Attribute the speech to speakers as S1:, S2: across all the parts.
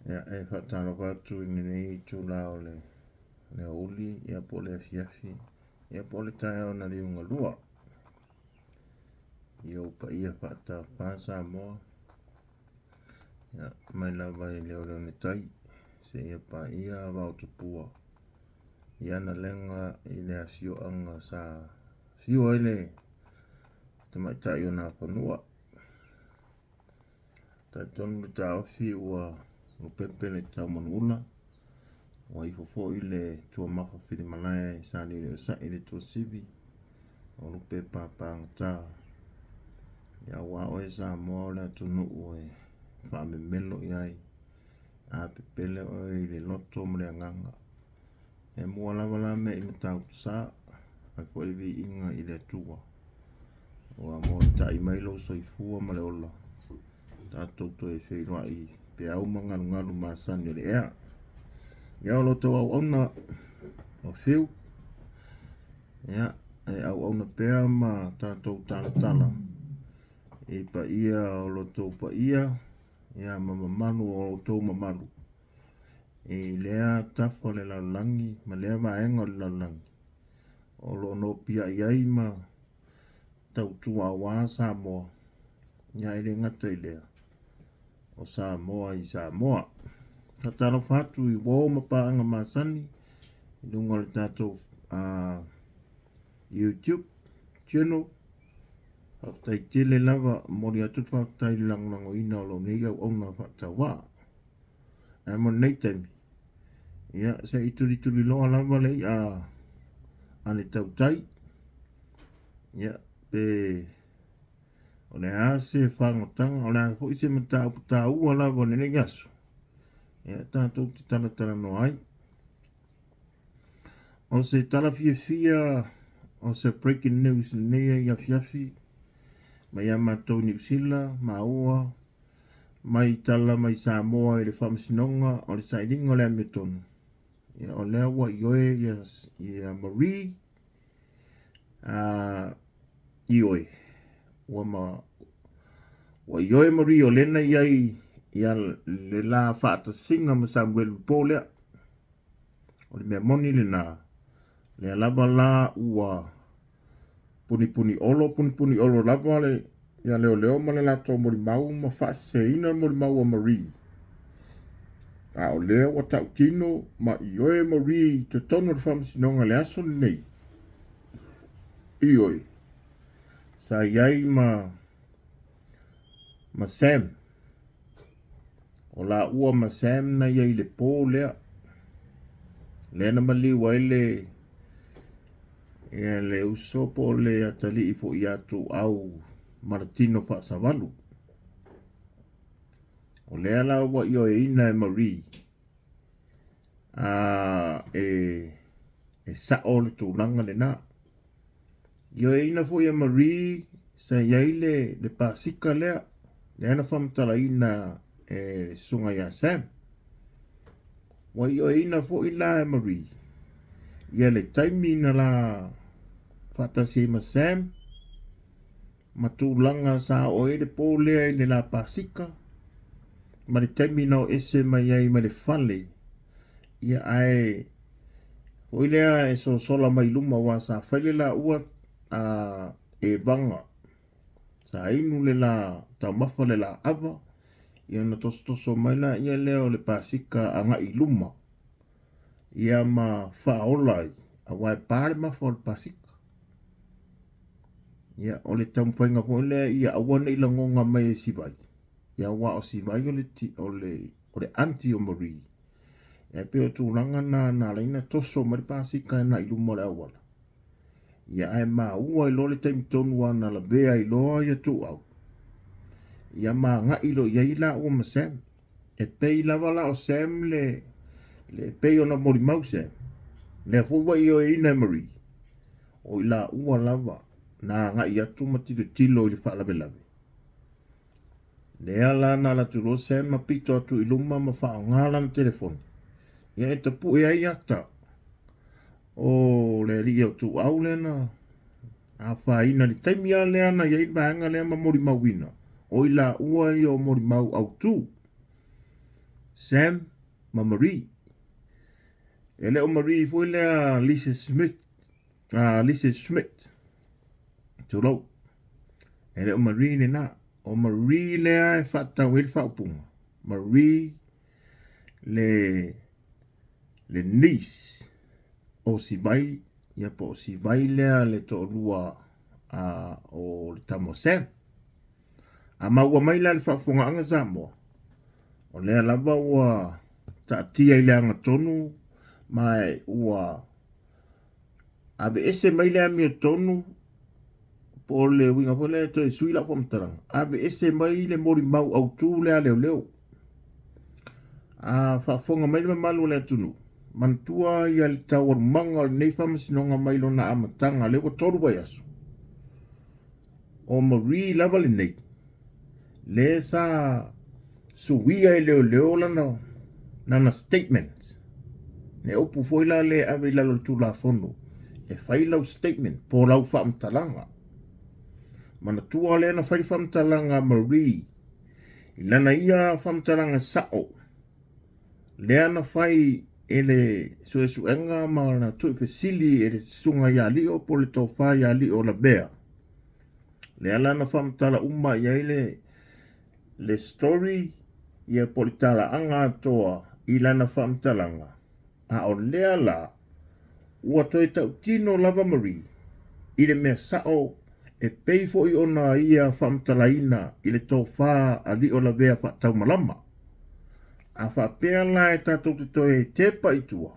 S1: Ia e whatalo watu i nei tūlao le uli, ia po le afiafi, ia po le tae o na liunga lua. Ia upa ia whata pāsa moa. Ia mai lawa i Leoleo ne tai, se ia pa ia wau tupua. Ia na lenga i le afio anga sa fio ele tamaitai o nā whanua. Tai tonu le tā ofi ua upepe le tau manuula. Wa ifofo i le tua mafa whiri malaya i sāni le usa i le tua sivi. O lupe pāpāng tā. Ia wā oe sā moa le atunu ue whaame melo i ai. A pepele oe i le loto mre anganga. E mua lawala me i matau sā. Ai po iwi inga i le tua. Wa mo ta i mailo soifua ma le ola. Tātou to e whiroa i pe au mangalu māsani o le ea. Ia o loto au ona o whiu. Ia e au ona pea ma tātou tala. E pa ia o loto pa ia. Ia mamalu o loto mamalu. E lea tafa le laulangi. Ma lea vaenga o le laulangi. O lo no pia iai ma tautua wā Samoa. Ia ele ngata i lea. O Samoa i Samoa. Tatalo fatu i wō mapaanga masani. I lunga le tātou YouTube channel. Whaktai tele lava mori atu whaktai lango ina o lo nega o ona whaktau wā. E mo nei taimi. Ia se ituri loa lava lei ane tautai. Ia pe o le ase whangotanga o le ase ise mata ua lava nene gasu. Ia tātou ti tala no ai. O se tala fia o se breaking news nea i afiafi. Mai a mātou New Zealand, Maua, mai tala mai Samoa i le whamasinonga o le sailinga o le ametonu. Ia o lea wa Ioe Marie, Ioe. Wa Ioe Marie o lena iai ia le la whaata singa ma Samuel popole. O le mea moni le nā. Le alaba la ua puni olo lava le ia Leoleo ma le lato molimau ma whaaseina molimau a Marie. A o lea wa tau tino ma Ioe Marie te tono le whamasinonga le aso nei. Ioe. Sa iai ma Sam. O la ua ma Sam na iai le pō lea. Lea na maliwa ele ia le usopo le atali i fo i atu au maratino pa savalu. O lea la wa ioeina e Marie. E sao le tūlanga le nā. Ioeina fo i Marie sa iai le pasika lea. Lea na whamtala ina e sunga ia Sam. Wa ioeina fo i la e Marie. Ia le taimi na la whatasi ma Sam. Ma tūlanga sa o e le pōlea i le la pasika. Ma le taimi na o ese mai ai ma le whale. Ia ai o ilea e so sola mai luma wa sa whaile la ua e banga. Sa inu le la tau mafa le la ava. Ia na toso mai la ia leo le pasika anga i luma. Ia ma whaolai. A wai pāre mafa o le pasika. Ia o le taumpuenga po lea ia awana i langonga mai e siwai. Ia wa o siwai o le anti o Marie. Ia pe o tūlanga na leina toso ma le pasika na i luma le awala. Ia ai maa ua i lo le taimitonu wa na la bea i loa ia tu au. Ia maa nga ilo ia i la ua ma Sam. E pei lava la o Sam le pei o na molimau Sam. Le fuwa i o ina Marie. O i la ua lava. Na nga i atu matito tilo i le whaalawelawe. Lea la na la turo Sam ma pito atu i luma ma whao ngala na telefoni. Ia e tapu e ai ata. O le li au tu au lena. A whaina li taimia lea na ia i vaenga lea ma molimau ina. O i la ua i o molimau autu. Sam ma Marie. Leo Marie foi lea Lisa Smith. Lisa Smith. Tolo. Leo Marie ne na. O Marie lea e whata wel whaupunga. Marie le niece o si vai. Ia po si vai lea le to lua o le tamo Sam. A maua mai la le whaafunga anga Samoa. O lea lava ua taatia i le anga tonu. Mai ua abe ese mai lea mio tonu. Po le winga po lea to e sui la whamtaranga. Abe ese mai le molimau autu lea Leoleo. Whaafunga mai le malu lea tunu. Mantua ia le tauva manga le nei whamasinonga mai lo na amatanga lewa toru bai asu. O Marie lava le nei. Le sa suwia e Leoleo lana statement. Ne opu foi la le ave lalo tu la fono. E fai lau statement po lau whaamtalanga. Mana tua le na fai whaamtalanga Marie. Ilana ia whaamtalanga sao. Le ana fai ele suenga ma na tupe sili ele sunga ya lio po le tofa ya lio la bea. Le ala na whaamtala umma ia le story ia politala anga toa ilana whaamtalanga. A o lea la, ua toi tau tino lava Marie, i le mea sao e peifo i ona ia whamtalaina i le tō whā a li o la vea whaatau malama. A whapea la e tātou te toi tepa i tua.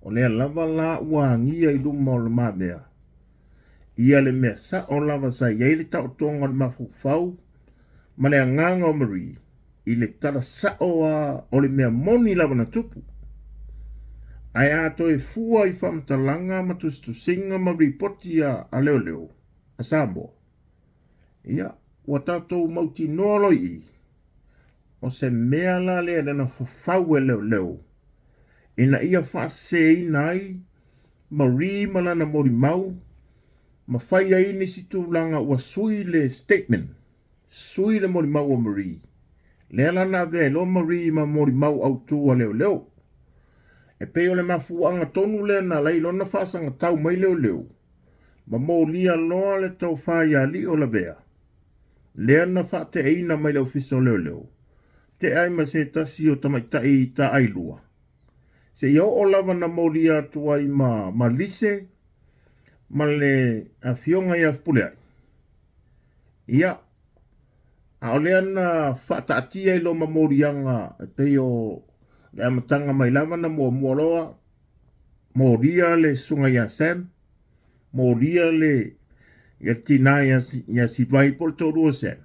S1: O lea lava la ua ngia i luma o le mamea. Ia le mea sao lava sa iei le tau tonga le mafufau, ma le anganga o Marie, i le tala sao a o le mea moni lava na tupu. Ai ato e fua i whamtalanga ma tustusinga ma ripoti a Leoleo, a Samoa. Ia, ua tātou mauti nolo i. O se mea la lea dana whawhau e Leoleo. Ina ia whaase inai, Marie malana molimau, ma whaia ini si tūlanga ua sui le statement. Sui le molimau o Marie. Lea lana vea lo Marie ma molimau autu a Leoleo. E peo le mafuanga tonu le na lai lona whaasanga tau mai Leoleo. Ma molia loa le tau whaia li o la bea. Lea na whaate eina mai le ofiso Leoleo. Te ai ma se tasi o tamaitai i ta ailua. Se iau o lava na molia tuai ma lise, ma le a fionga i afpule ai. Ia, a o lea na whaataatia i lo ma molianga e peo le amatanga mai lava na mua loa, molia le sunga ia Sam, molia le ia tina ia si vai por toru Sam.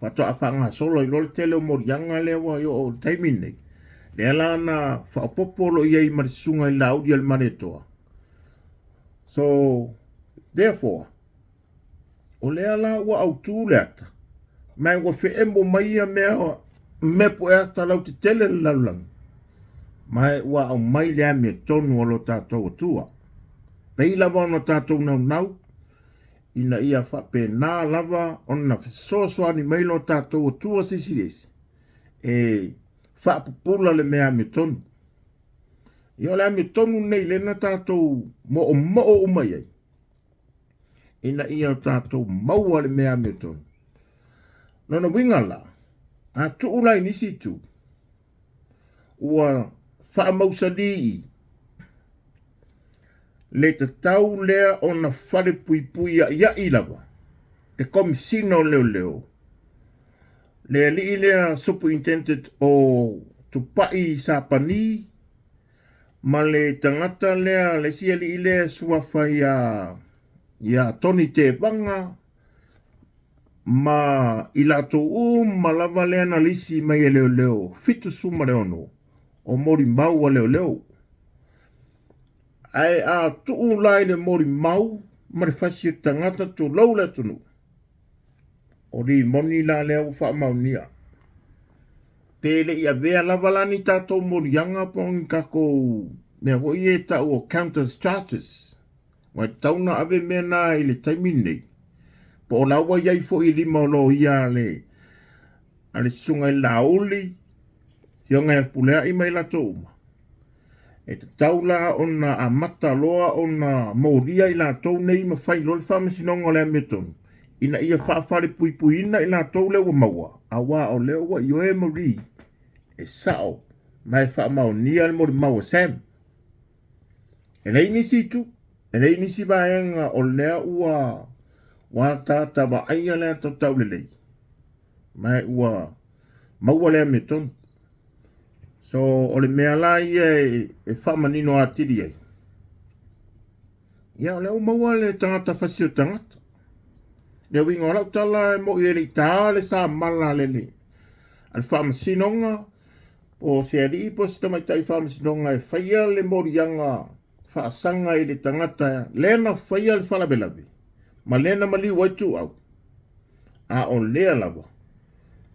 S1: Whatoa whanga solo i lole tele o morianga lewa i o taimine. Le ala na whaopopolo ia i marisunga i laudi al maretoa. So, therefore, o le ala ua autu le ata. Mai ua wheembo mai a mea mepo e ata lau te tele le laulang. Mai ua au mai lea mea tonu alo tātou atua. Pei lava ono tātou nau. Ina ia whape nā lava ona whesosoani mailo tātou atua sisiresi. E whapupula le mea mea tonu. Ia lea mea tonu nei lena tātou mo o umai ai. Ina ia tātou maua le mea mea tonu. Nona wingala. A tuulai nisi tu. Ua whaamausani le te tau lea o na whare pui ia i lava. Te komisino Leoleo. Le li lea superintendent o tupai Sapani. Ma le tangata lea le sia li lea suafa ia Tony te banga. Ma ilato ma lava lea na lisi mai e Leoleo. Fitu suma leono. O mori mau a Leoleo. Ai a tuu lai le mori mau. Ma le fasi tangata tu lau le tunu. O ri moni la lea ufa maunia. Pele ia vea lava lani tato mori yanga pong kako. Mea hoi e ta o counters charges. Wai tauna ave mea na ile taimine. Po o laua iai fo i lima o lo ia ale sunga i lauli. Hionga e pulea i mai lato uma. E te taula ona a mata loa ona molia i lato nei ma fai lor whamasinonga le ametonu. Ina ia whaafare pui puina i lato lewa maua. A wā o leo wa Ioe Marie e sao mai whaamau nia le molimau Sam. E rei nisi tu. E rei nisi vaenga o lea ua wa tata wa aia lea tau tau lelei. Mai ua maua lea metonu. So, o le mea la ia e whamanino a tiri ai. Ia, o leo maua le tangata whasio tangata. Leo wingo rau tala e mo i eri tā le sa mala lele. Al whamasinonga, o se ari po se tamaitai whamasinonga e whaia le morianga whaasanga i le tangata. Lena whaia le whalabelabe. Ma lena mali waitu au. A o lea lava.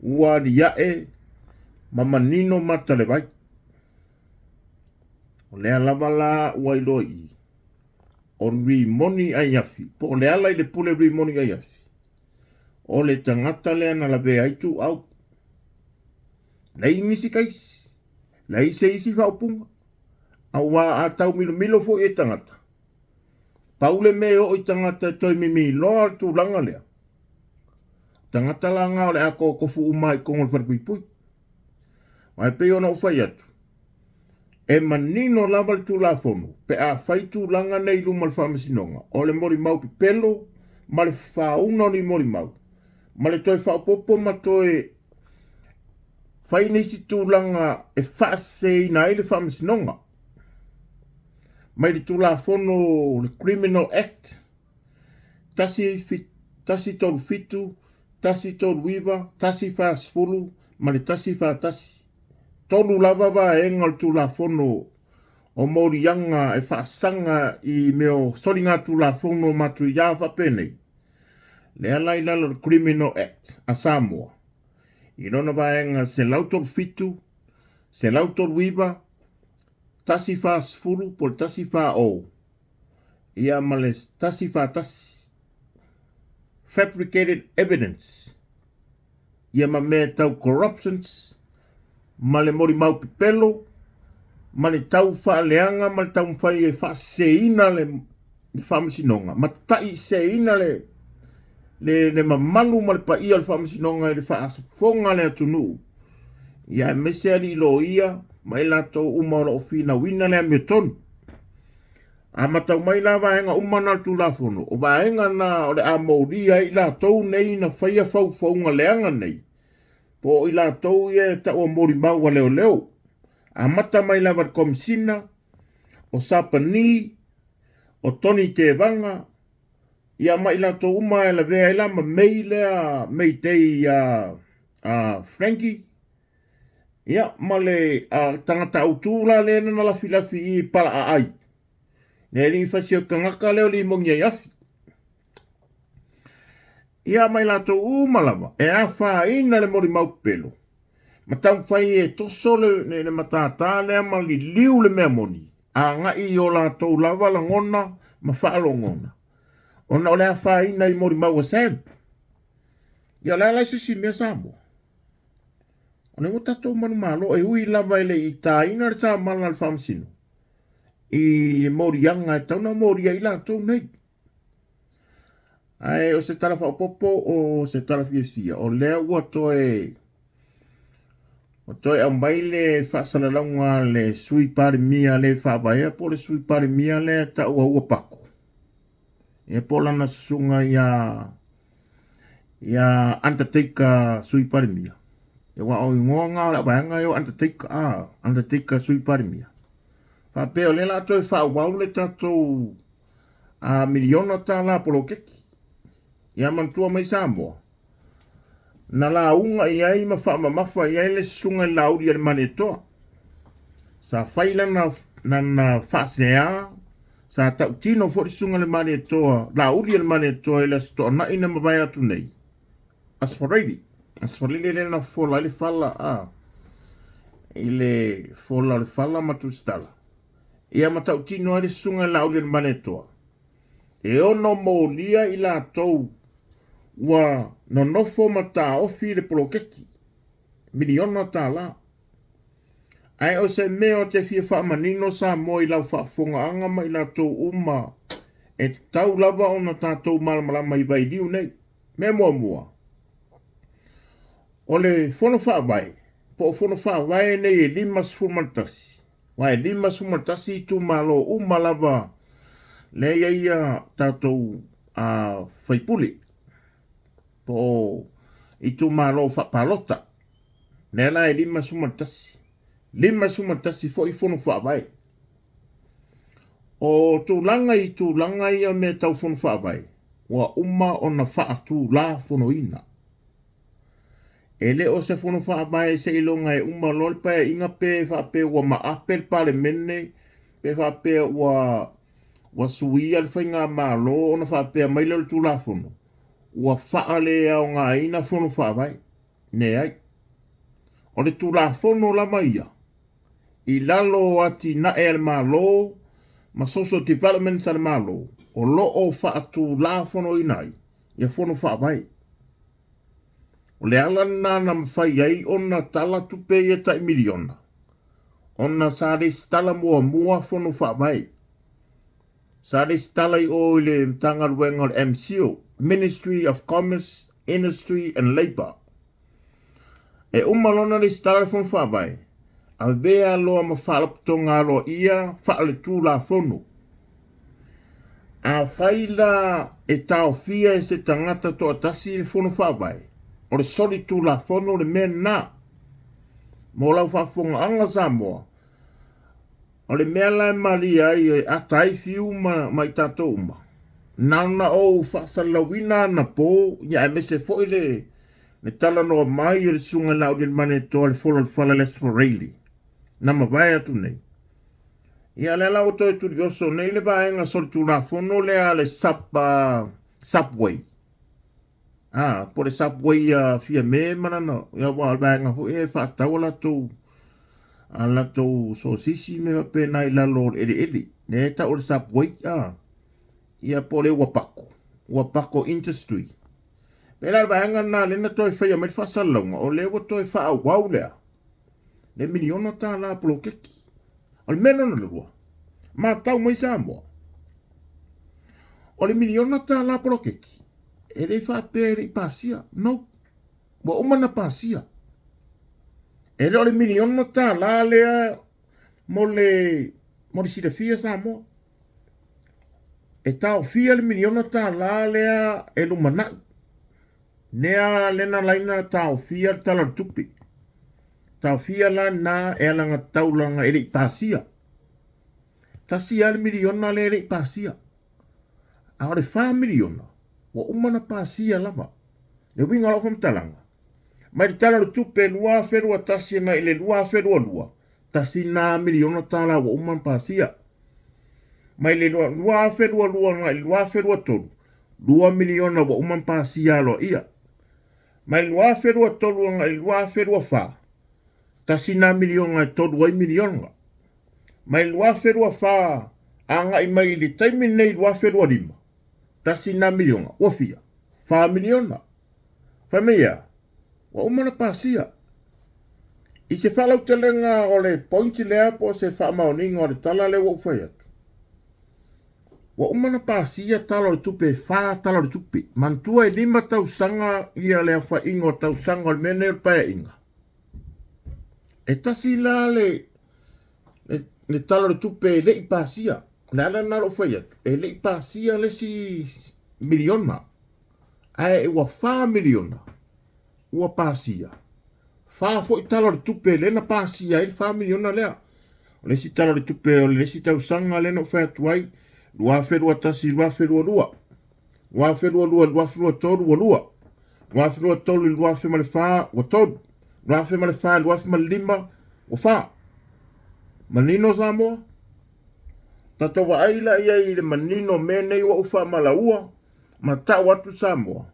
S1: Ua ni yae. Mamanino mata le vai. O lea lava la wailoi. O ri moni ai afi. Po o lea lai le pule ri moni ai afi. O le tangata lea na la vea aitu au. Nei nisi kaisi. Nei se isi whaupunga. A wā a tau milo milo fo e tangata. Paule me o i tangata toi mimi loa tu langa lea. Tangata la ngā o le ako kofu umai kongol wharpui pui. Mai pe ona ufai atu. E manino lava le tū la whonu. Pe a whai tū langa nei luma le whamasinonga. O le mori mau pi pelo. Ma le whauna ni mori mau. Ma le toi whaopopo ma toi. Whai nisi tū langa e whaasei na ele whamasinonga. Mai le tū la whonu le Criminal Act. Tasi tolu fitu. Tasi tolu wiva. Tasi whaasfulu. Ma le tasi whaatasi. Tolu lava wa e ngal tu la fono o morianga e whaasanga i meo sori ngā tu la fono matu i awa penei. Le alai lalo Criminal Act a Samoa. I rona wa e ngā se lautor fitu, se lautor wiva, tasi wha sfuru por tasi wha o. Ia male tasi wha tasi. Fabricated evidence. Ia ma mea tau corruptions. Ma le mori mau pipelo, ma le tau whaaleanga, ma le tau mwhai e whaaseina le whamasinonga. Ma tai seina le mamalu ma le paia le whamasinonga e le whaasafonga le atunu. Ia e mese ali lo ia, ma e lato umara o fina wina le ametonu. A matau mai la vaenga umana tu la fono, o vaenga na o le amauria i lato nei na whaia whauwhaunga leanga nei. Po i la tau ia ta o molimau wa Leoleo. A mata mai la war komisina, o sapani, o toni te vanga. Ia mai la tau uma e la vea ila ma mei lea mei tei a Frankie. Ia ma le tangata autu la lena na la filafi i pala a ai. Ne ri fasio kangaka leo li mongi ai afi. Ia mai lato umalawa, e a whaina le mori mau pelo. Ma tau whai e toso le matata lea ma li liu le mea moni. A ngai o lato lava la ngona, ma whaalo ngona. Ona o lea whaina i mori mau a Sam. Ia lea lai sisi mea Samoa. Ona mo tatou manu malo, e hui lava ele i taina le sa mala le whamasino. I mori anga e tauna mori ai lato nei. Ai o se tala whaopopo o se tala fia. O lea ua toe. O toe au mai le whaasalaunga le sui pari mia le whaabaya po le sui pari mia le ta ua pako. E pola na sunga ia undertaker sui pari mia. E wa o ngonga la baanga yo undertaker sui pari mia. Whapeo le la toe whaawau le tatou a miliona ta la polo keki. Ia mantua mai Samoa. Na la unga i ai ma whaamamafa i ai le sunga i lauri al manetoa. Sa whaila na whaasea. Sa tau tino fori sunga le manetoa. Lauri al manetoa i la stoa na ina mawai atu nei. Asfarili. Asfarili le na fola le fala I le fola le fala matustala. Ia ma tau tino ai le sunga i lauri al manetoa. E ono molia i la tou. Wa nonofo mata ofi le polokeki. Miliona ta la. Ai o se mea o te fia whaamanino sa mo I lau whaafonga ma I tātou uma. E tau lava o na tātou malamalama I vai liu nei. Me mua. O le whono whaawai. Po o whono whaawai nei e 5 fumatasi. Wa e 5 fumatasi I tu malo lava. Le ia tātou whaipuli. Po I tu malo whapalota. Ne la e 5 fumatasi. 5 fumatasi fo I whono whaawai. O tūlanga I tūlanga ia me tau whono whaawai. Wa uma o na whaatu la whono ina. E le o se whono whaawai se ilonga e uma lolpa e inga pe whaape wa maapel pale mene. Pe whaape wa sui al whainga malo o na whaape a maila le tū la whono. Wa whaale au ngā ina whono whaawai. Ne ai. O le tū la whono lama ia. I lalo ati na e al malo. Ma social development sa le malo. O lo o whaatu la whono inai. Ia whono whaawai. O le ala na mawhai ai o na tala tupe ia tai miliona. O na sare stala mua whono whaawai. Sare stala I o le mtanga ruenga o MCO. Ministry of Commerce, Industry and Labour. E umalona le stala whono whaawai. A vea loa mawhalaputonga lo ia whaale tū la whono. A whaila e aafia e se tangata to atasi le whono whaawai. O le sori tū la whono le mea nā. Mō lau whaafonga anga Samoa. O le mea lai Maria I atai fiu ma I tātou uma. Nana o whaasalawina na pō, ia e mese fo le tala noa mai le sunga lau le mane toa le whono le whala lesforeli. Na mawai atu nei. Ia le lau toi turi oso nei le vaenga sori tū la whono le a le subway. Po le subway fia me manana. Ia wa vaenga ho e whaatau la tau so sisi me wape nai lalo ele. Ne ta o le subway ia po le wapako industry. Pela vaenga na lena toi whaia me whasalonga o le wa toi wha wau lea. Le miliona tā la polokeki. O le mena na lua. Ma tau mai Samoa. O le miliona tā la polokeki. E le whaapere I pasia. No. Wa umana pasia. E le o le miliona tā la lea mo le sirafia Samoa. E tau fia le miliona tā la lea e lumanai. Nea lena laina tau fia tala tupe. Tau fia la na e alanga taulanga e le pasia. Tasia le miliona le pasia. A o le 5 miliona. Wa umana pasia lama. Le winga lo talanga. Mai le tala le tupe lua ferua tasia na ile lua ferua lua. Tasi na miliona tala wa umana pasia. Mai le lua ferua lua na lua ferua tolu. 2 miliona wa umana pasia lo ia. Mai lua ferua tolu na lua ferua fa. Tasi na miliona tolu 2 miliona. Mai lua ferua fa anga I mai le taimi nei lua ferua 5. Tasi na miliona. Wafia. 5 miliona. Fememea'i. Wa umana pasia. I se whalau telenga o le pointi lea po se whaamaoninga o le tala le wa ufai atu. Wa umana pasia tala le tupe wha tala le tupe. Mantua I 5 tausanga ia le awha ingo tausanga le mene le paya inga. E tasi la le tala le tupe le I pasia. Le ala na lo fai atu. E le I pasia le si miliona. Ai e wa 5 miliona. Ua pasia. Fa fo I tala le tupe le na pasia I 5 miliona lea. O le si tala le tupe o le si tausanga le no fai atuai. Lua ferua tasi lua ferua lua. Lua ferua lua lua ferua tolu wa lua. Lua ferua tolu lua ferua le fa wa tolu. Lua ferua le fa lua ferua le 5 wa fa. Manino Samoa. Tato wa aila ia I le manino mene wa ufa malaua. Ma ta watu Samoa.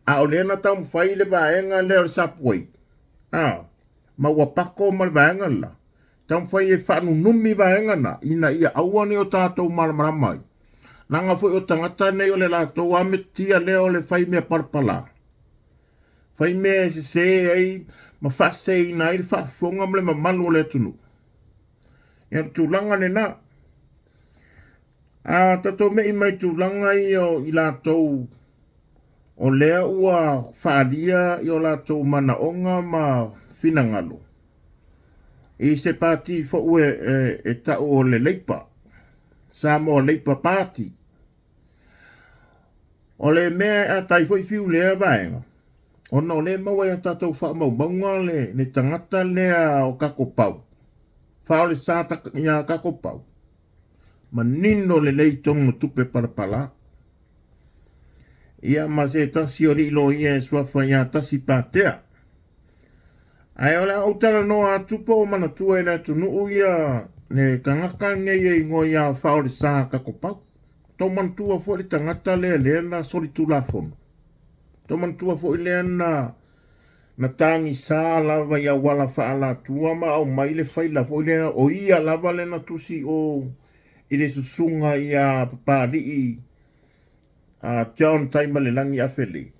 S1: A o lena tau mwhai le vaenga le o subway. Ma wapako ma le vaenga la. Tau mwhai e whanu numi vaenga na. Ina ia awane o tātou maramaramai. Nanga fwoi o tangata nei o le lātou ame tia leo le whai mea palapala. Whai mea se ei ma whase ina I le whaafonga mle ma manu o le tunu. Ia tūlanga le nā. Tato me I mai tūlanga I lātou o lea ua whaalia I o lātou mana onga ma whinangalo. I se pāti fo ue e tau o le leipa. Samoa leipa pāti. O le mea a tai foi fiu lea vaenga. O no le maua ia tātou wha maunga le tangata lea o kako pau. Whao le sāta ia kako pau. Ma nino le lei tonga tupe palapala. Ia ma se tasi o rilo ia e swafa ia tasi pātea. Ai o le autara no a tupa o mana tua ila tunu ia ne kangaka ngei e ngoi ia whao le sā kako pau. Tau mantua fo le tangata lea na sori tula fono. Tau mantua fo lea na tangi sā lava ia wala whaala tua ma au mai le whaila fo lea o ia lava le na tusi o I le susunga ia papari I John taima le langi afele.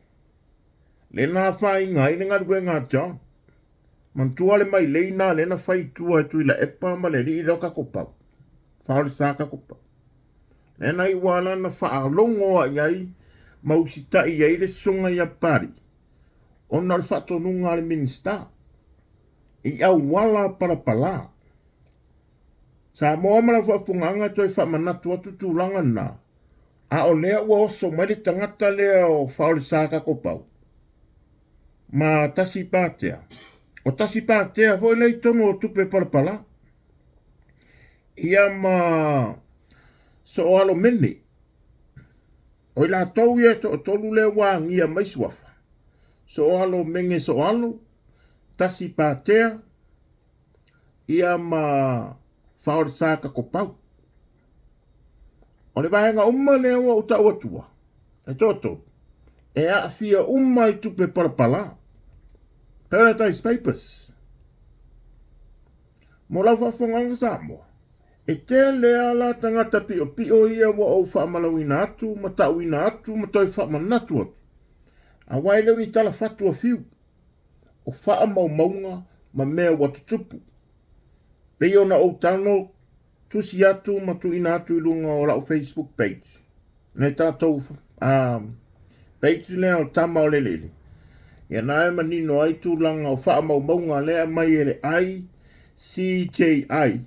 S1: Le na whai ngai le ngarue ngā John. Mantua le mai leina le na whai tua tui la epa ma le ri roka kopau. Whao le sā kopau. Le na I wala na whaalongo a iai mausita I iai le sunga ia pari. Ona le whatonunga le minista. I au wala palapala. Samoa mala whapunganga toi whamanatu atu tūlanga nā. A o lea ua oso mai le tangata lea o whao le sāka kopau. Ma tasi pātea. O tasi pātea hoi lei tono o tupe palapala. Ia ma so o alo mene. O la tau ia to tolu le wāngia mai suafa. So o alo menge so alo. Tasi pātea. Ia ma whao le sāka kopau. O le vaenga umma le ua uta uatua. E toto. E aafia umma I tupe palapala. Paradise Papers. Mo lau whawhonganga Samoa. E te lea la tangata pio ia wa o whaamalawina atu, ma tauina atu, ma toi whaamanatu atu. A waileu Ni tala fatua fiu. O whaamaumaunga ma mea watutupu. Peo na o tano tusi atu ma tuina atu I lunga o lau Facebook page. Ne tātou page lea o Tamaaleeleele. Ia nae manino ai tūlanga o whaamaumaunga lea mai ele ai CJI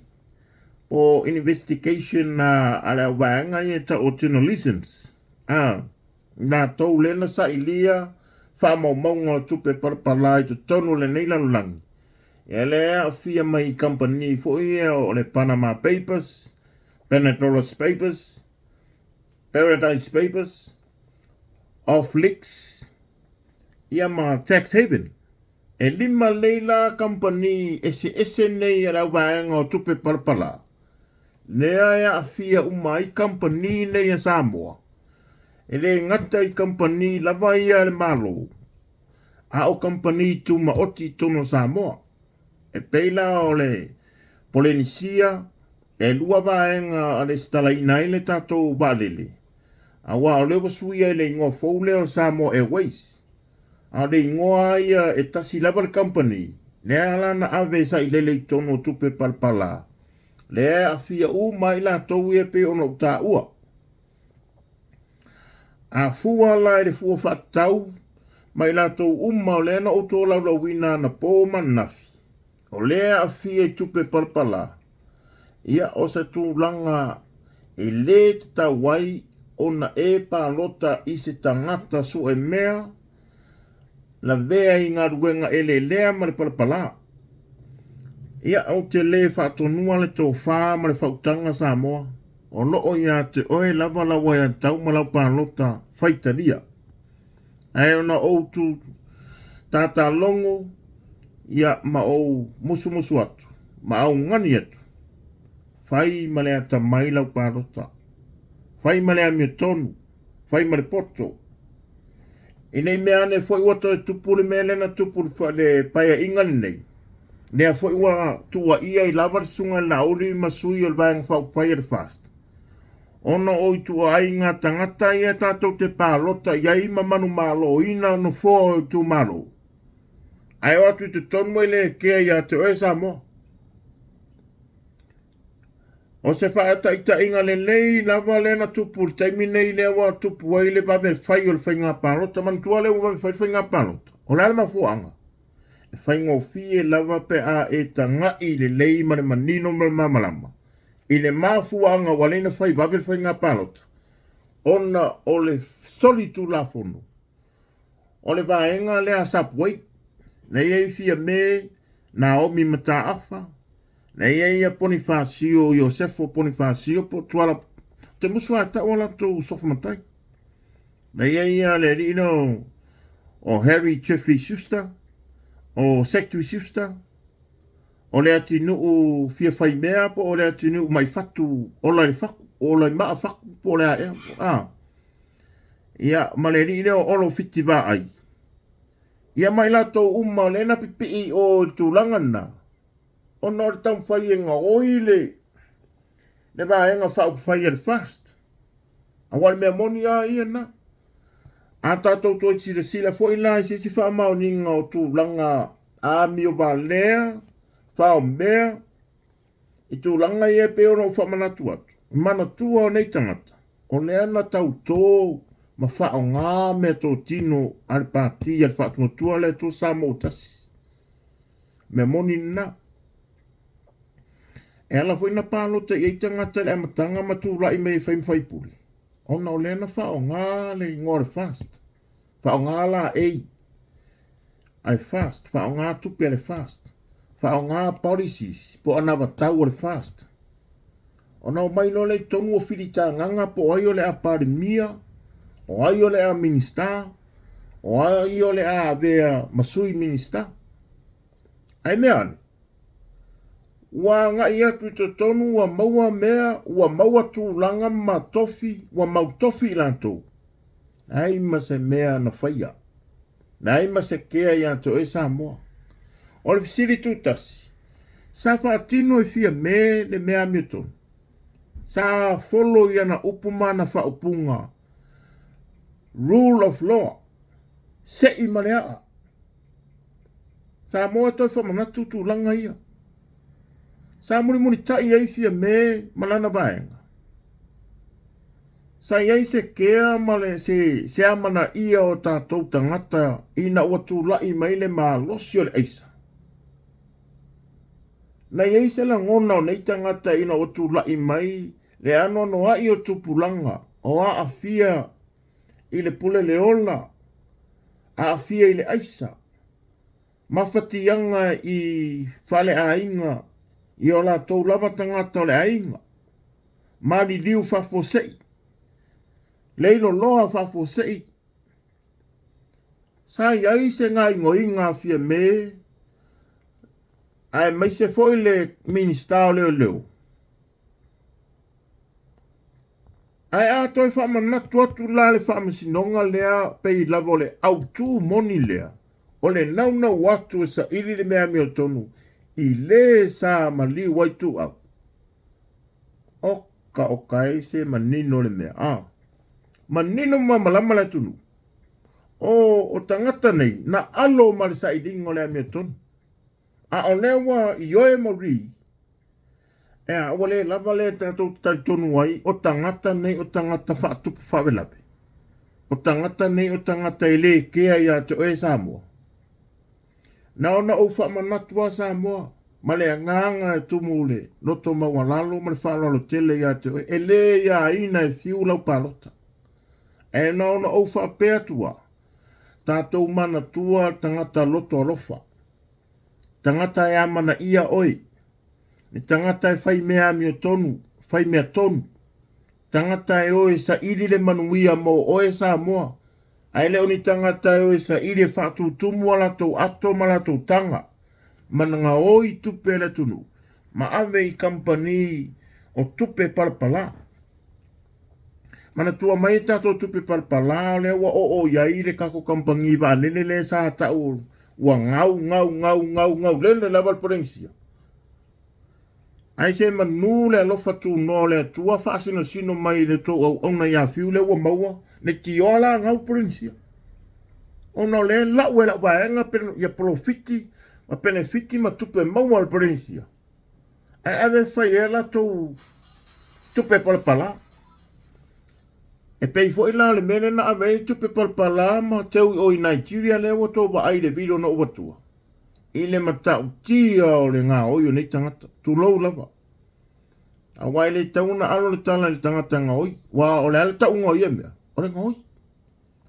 S1: o investigation na ala waanga ia ta o journalisms. Na tau lena sa ilia whaamaumaunga o tupe palapala I to tono le neila lulangi. Ia lea fia mai company fo ia o le Panama Papers, Paradise Papers, Off Leaks, ia ma tax haven. E lima leila company ese nei ala waanga o tupe palapala. Lea ia fia umai company nei a Samoa. E le ngata I company lava ia le malo. A o company tuma oti tono Samoa. E peila o le Polenisia, e lua vaenga a le stalaina I le tatou valele. A wa o leo suia I le ingoa foule o Samoa Airways. A le ingoa ia e tasi lava le company. Lea lana ave sa I lele tono tupe palapala. Lea a fia mai la tou e pe ono ta ua. A fua la le fua fatau, mai la tou o lea na oto la wina na po manafi. O lea a fia tupe palapala. Ia o se tūlanga e le te tawai o na e palota I se tangata so e mea la vea I ngā ruenga eleelea ma le palapala. Ia o te le whaatonua le tō whā ma le whautanga Samoa. O loo ia te oe lava lawa ia tau ma lau palota whaitaria. Ai ona autu tata longo ia ma o musu atu. Ma au ngani atu. Whai ma lea ta mai lau palota. Whai ma lea mea tonu. Whai ma le poto. I nei mea ne fwoi wato e tupu le mea lena tupu le paia ingani nei. Nea fwoi wa tua ia I lava sunga lauri ma sui o le vaenga whau paia le fast. Ono o I tua ai ngā tangata ia tātou te palota iai ma manu malo ina no fo o tu malo. Ai o atu te tonu le kea ia te oe Samoa. O se whaata inga le lei lava le na tupu taimi nei le wa tupu wai le babe fai o le whainga palota man tua le babe fai whainga palota. O le alama fuanga. E whainga o fie lava pe a e ta ngai le lei ma le manino ma le mamalama. I le mafuanga wale na fai babe whainga palota. Ona o le soli tu la fono. O le vaenga le a SUP wait. Na iei fia me na omi mata afa. Na ia Bonifacio Iosefo Bonifacio po tuala te musua ta wala tu sofa matai. Na ia le rino o Harry Jeffrey Schuster o Secretary Schuster o le atinu u fia fai mea po o le atinu mai fatu o la faku o la maa faku po le a ia ma le rino o lo fiti ba ai. Ia mai lato umma le na pipi o tulangana. O nor tam fai e ngā oile. Le ba e ngā whau fai e fast. A wale mea moni a ia na. A tātou toi tira sila fo i lai se si wha mau ni ngā o tū langa a mi o ba lea. Whao mea. I tū langa i e peo no wha manatu atu. Mana tua o nei tangata. O lea na tau tō. Ma whao ngā mea tō tino al pāti al wha tua le tō Samoa tasi. Mea moni na. E ala fo ina palota i tangata le amatanga matula i mei whai puli. Ona o lena whao ngā le ngore fast. Whao ngā la ei. Ai fast. Whao ngā tupe le fast. Whao ngā policies. Po anawa tau le fast. Ona o maino le tonu o whirita nganga po ai o le a parimia. O ai o le a minister. O ai o le a vea masui minister. Ai mea ne. Wa nga ia tu te tonu wa maua mea, wa maua tu langa ma tofi, wa mau tofi lanto. Ai ma se mea na whaia. Ai ma se kea ia to e Samoa. O le pisiri tu tasi. Sa wha tino e fia me le mea miton. Sa follow ia na upuma na wha upunga. Rule of law. Se i malea. Samoa toi wha manatu tu langa ia. Sa muni tai ai fia me malana baenga. Sa iai se kea male se amana ia o tātou tangata ina ua tūlai mai le maa losio le eisa. Na iai se la ngona o nei tangata ina ua tūlai mai le ano no ai o tupulanga o aafia i le pule leola, aafia i le eisa. Mawhatianga i whale a inga i o la tau lava tangata o le ainga. Mari liu whafosei. Leilo loa whafosei. Sa iai se ngai ngoi ngā fia me. Ai mai se foi le minister o Leoleo. Ai a toi whamanatu atu la le whamasinonga lea pei lavo le autu moni lea. O le nauna watu e sa iri le mea mea tonu. I le sa mali waitu au. Oka e se manino le mea. Manino ma malama le tunu. O tangata nei, na alo mali sa idingo le mea tonu. A o lewa Ioe Marie. E a wale lava le tatou tari tonu wai. O tangata nei, o tangata whaatupu whawelape. O tangata nei, o tangata ele kea ia te oe Samoa. Na ona o whamanatua Samoa, ma le nganga e tumule, loto mawalalo, ma le whalalo tele ia te oe, eleelea ina e fiu lau palota. E na ona o whapea tua, tātou mana tua tangata loto alofa. Tangata e amana ia oi, ni tangata e whai mea mio tonu, whai mea tonu. Tangata e oe sa iri le manuia mo oe Samoa. Ai leo ni tangata e oe sa iri e whatu tumu ala tau ato mala tau tanga. Mananga oi tupe le tunu. Ma ave i kampani o tupe palapala. Mana tua mai tato tupe palapala le wa o iai le kako kampani va lele sa tau. Wa ngau lele laval porensia. Ai se manu le alofa tu no le tua fasino sino mai le to au ona ia fiu le wa maua. Ne tiola ngau porensia. Ono le la wela waenga pero ya profiti. Ma benefiti ma tupe maua al porensia. E ave fai ela to tupe palapala. E pei fo ila le mele na ave tupe palapala ma teu o i Nigeria le o tō wa ai le vilo na uatua. I le matau tia o le ngā oio nei tangata. Tu lou lava. A wai le tauna alo le tala le tangata ngā oi. Wa o le ala tau ngā oia mea. O le ngā oi.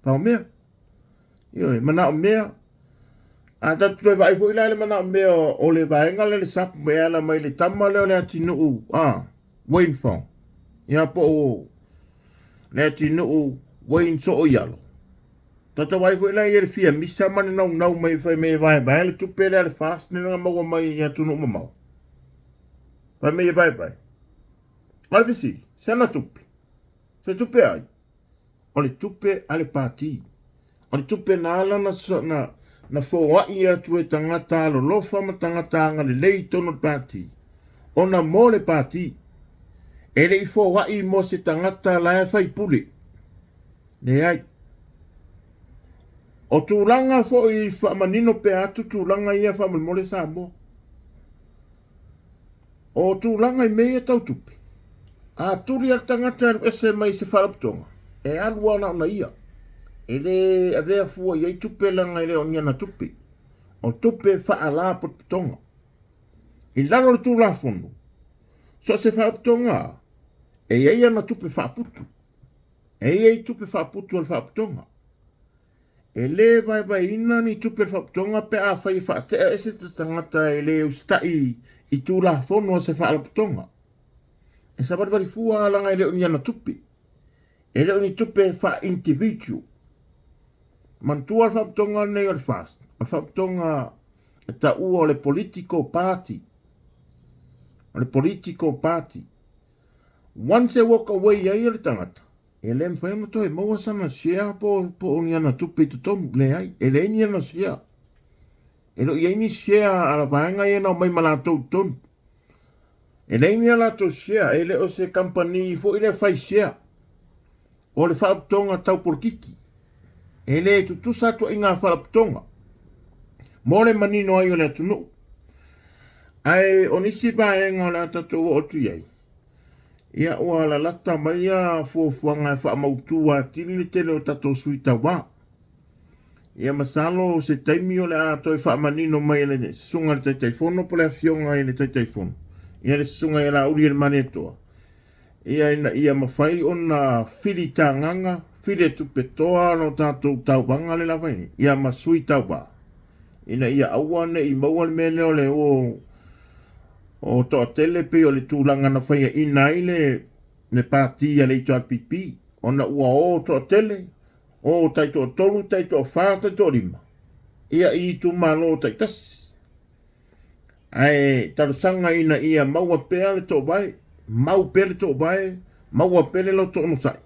S1: Pao mea. Ioe, mana o mea. A tatu toi vai fo ila le mana o mea o le vaenga le SUP me ala mai le tama leo le ati nuu. Wayne Fong. Ia po o le ati nuu Wayne so o ialo. Tata wai fo ila i le fia misa mani nau mai fai me vai vai le tupe le fast ni nga maua mai ia tunu mamau. Fai me vai vai. Ala visiri, sana tupe. Se tupe ai. O le tupe ale pati. O le tupe na ala na fōa i atu e tangata alo lofa ma tangata anga le lei tono pati. O na mo le pati. E le i fōa i mo se tangata lae fai pule. Le ai. O tūlanga fo i whaamanino pe atu tūlanga ia whaamanimole Samoa. O tūlanga i mea tau tupe. A turi al tangata ese mai se wharaputonga. E alua na ia. E le avea fua i tupe langa i le o niana tupe. O tupe whaala putonga. I lalo le tūla fono. So se wharaputonga. E ia na tupe whaaputu. E ia tupe whaaputu al whaaputonga. E le vai ina ni tupe whaaputonga pe a whai whaatea ese te tangata e le ustai i tūla fono se whaalaputonga. E sabari fua langa i leo ni ana tupe. E leo ni tupe fa individual. Mantua al whaaputonga nei al fast. Al whaaputonga e ta ua o le political party. O le political party. Once they walk away ai le tangata. E le mwhaima to e maua sana share po ni ana tupe tu tomu le ai. E le ni ana share. E lo i ni share ala vaenga i na mai malatou tonu. E le ni ala to share. E le o se company fo i le fai share. O le whaaputonga tau porkiki. E le tutusa to i ngā whaaputonga. Mo le manino ai o le atunu. Ai onisi vaenga o le atatou o tu iai. Ia ua la lata mai a fuafuanga e whaamautua tini le tele o tatou sui tauva. Ia masalo se taimi o le ato e whaamanino mai le sunga le taitaifono po le afionga i le taitaifono. Ia le sunga i la uri le manetoa. Ia mawhai o na whiri tānganga, whiri tupe toa no tatou tauvanga le lawaini. Ia masui tauva. Ia awane i maua le mele o le o toa tele pe o le tūlanga na whaia ina i le pāti a le ito alpipi. O na ua o toa tele, o taito tolu, taito whā, taito rima. Ia i tu malo taitasi. Ai tarusanga ina ia maua pēa le tō vai, mau pēle tō vai, maua pēle lo tō nosai.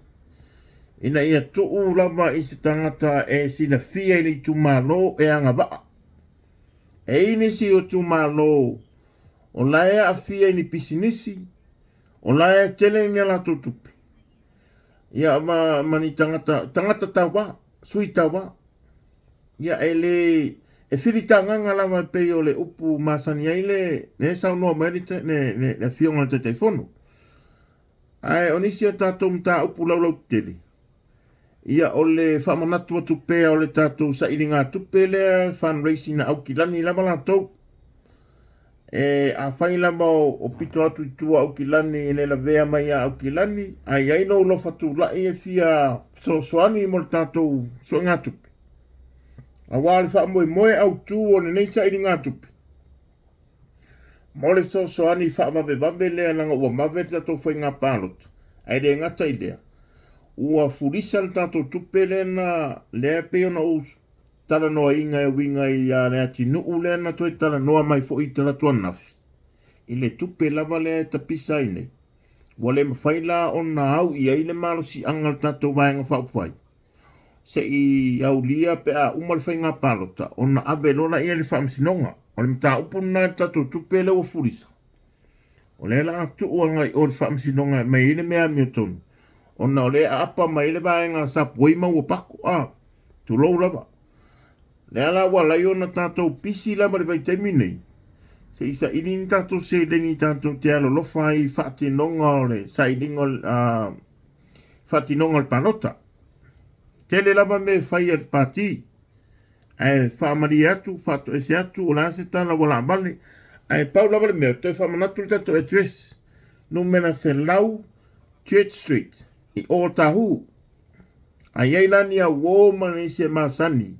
S1: Ina ia tuu lava i se tangata e sina fia i le tu malo e anga vaa. E inisi o tu malo o lae a fia ni pisinisi, o lae tele ni ala tutupi. Ia mani tangata tauva, sui tauva. Ia e whiri tanganga lava pei o le upu masani ai ne sau noa merita ne fionga te teifono. Ai onisi o tatou mta upu laulau tele. Ia o le whamanatu atu pea o le tatou sa iringa tupe le fundraising na aukilani lava la tau. A whaila mo o pito atu i tua aukilani e le la vea mai a aukilani. Ai aino lo fatu lai e fia soani mo le tatou so ngā tupe. A wale wha moe autu o le neisa i ngā tupe. Mo le soani wha mawe lea langa ua mawe tatou whai ngā pālota. Ai le ngata i lea. Ua furisa le tatou tupe le na lea peo na usu. Tala noa inga e winga i a rea ti nuu lea na toi tala noa mai fo i tala tua nafi. I le tupe lava lea ta pisa i nei. Wa le mawhaila o na au i aile malo si angal tatou vaenga whaupwai. Se i au lia pe a umalwhai ngā palota. O na abe lona i le whaamsinonga. O le mta upuna tatou tupe le o furisa. O le la atu uangai o le whaamsinonga mai ile mea miotonu. O na o le apa mai le vaenga sa poima ua paku. Tu lou lava. Le ala wa lai ona tatou pisi lava le vai taimi nei. Se isa ili ni tatou se le ni tatou te alo lofa i whaatinonga o le sailinga whaatinonga o le panota. Tele lava me whai al pati. Ai whaamari atu, whaato ese atu, o la se tala wala male. Ai pau lava le mea, toi whaamanatu le tatou address. No mena se lau Church Street. I o tahu. Ai ei lani a woma ni se masani.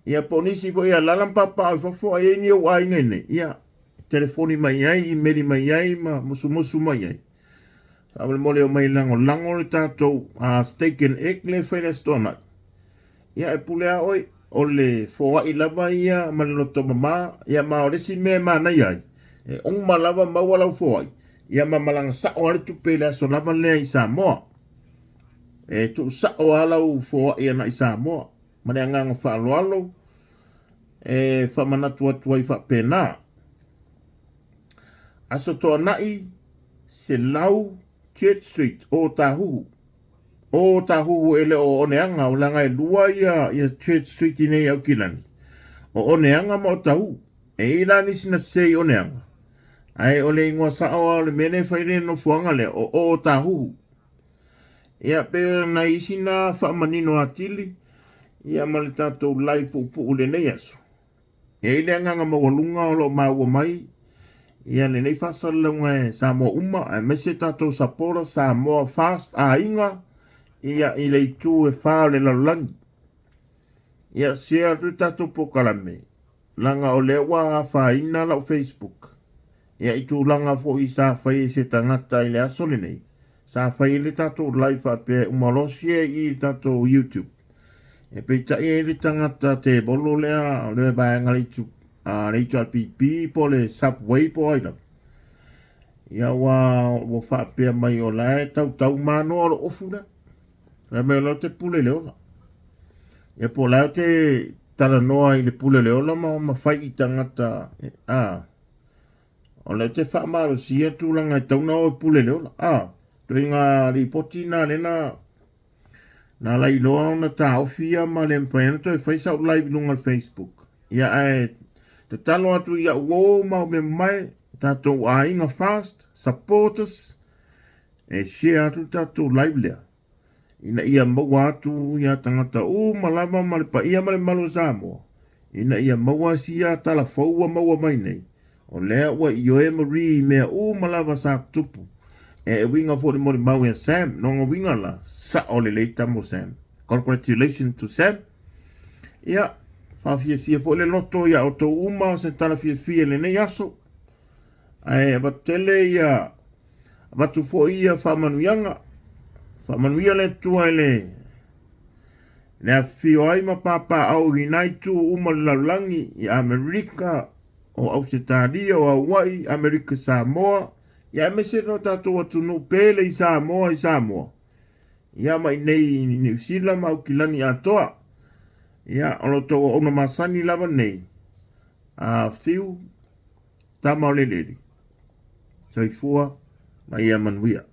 S1: Ia ponisi fo ia lalam papa ai fafo ai ni o ai ngene. Ia telefoni mai ai, emaili mai ai, ma musu mai ai. Abel mole o mai lango le tatou a steak and egg le whaile stona. Ia e pulea oi, o le fōa i lava ia malinoto mama, ia maoresi mea mana ai. E ongma lava maua lau fōa i. Ia mamalanga sao ale tupe le aso lava lea i Samoa. E tu sao alau fōa i ana i Samoa. Mane anganga whaaloalo. E whamanatu atu ai whapena. Aso toa nai se lau Church Street o tahuhu. O tahuhu ele o oneanga o langa e lua ia Church Street inei au kilani. O oneanga ma o tahu. E ilani sina sei oneanga. Ai ole ingoa sao le mene whaire no fuanga le o tahuhu. Ia pe na isina whaamanino atili. Ia male tatou lai pupu ule nei aso. Ia ile anganga mawalunga o lo maua mai. Ia le nei whasalunga e Samoa uma. A mese tatou sapora Samoa fast a inga. Ia ile itu e whaa le lalangi. Ia share tu tatou pokalame. Langa o lewa a whaina lau Facebook. Ia itu langa fo i sa whai se tangata ile aso le nei. Sa whai le tatou live a pe umalosie i tatou YouTube. E pe ta e le tangata te bolo lea o le baenga le itu. Le itu al pipi po le subway po aina. Ia wa whapea mai o lae tau mano o lo ofuna. Ia me lo te pule leola. Ia po lao te tala noa i le pule leola ma whai i tangata. O leo te whaamaro sia tūlanga i tauna o pule leola. Toi ngā ripoti nā lena nā lai loa na tā ofia ma le mpaiana toi whaisa o live lunga Facebook. Ia ai te talo atu ia uo mau me mai tātou a inga fast, supporters, e share atu tātou live lea. Ina ia maua atu ia tangata malama ma le pa ia ma le malo Samoa. Ina ia maua sia tala faua maua mai nei. O lea ua Ioe Marie mea malama sa tupu. E winga fo le molimau ya Sam, nonga winga la, sa o le leita mo Sam. Congratulations to Sam. Ia, whawhia po le loto ia o tō uma se tala whia le nei aso. Ai, abatele ia, abatu fo ia whamanuianga. Whamanuia le tua le. Le a whio ai ma papa au hinai tu uma le laulangi i Amerika. O Australia o Hawaii, Amerika Samoa. Ia me se no tatou atu no pele i Samoa. Ia mai nei New Zealand mau kilani atoa. Ia ono to ona masani lava nei. Fiu Tamaaleeleele. Soifua mai ia manuia.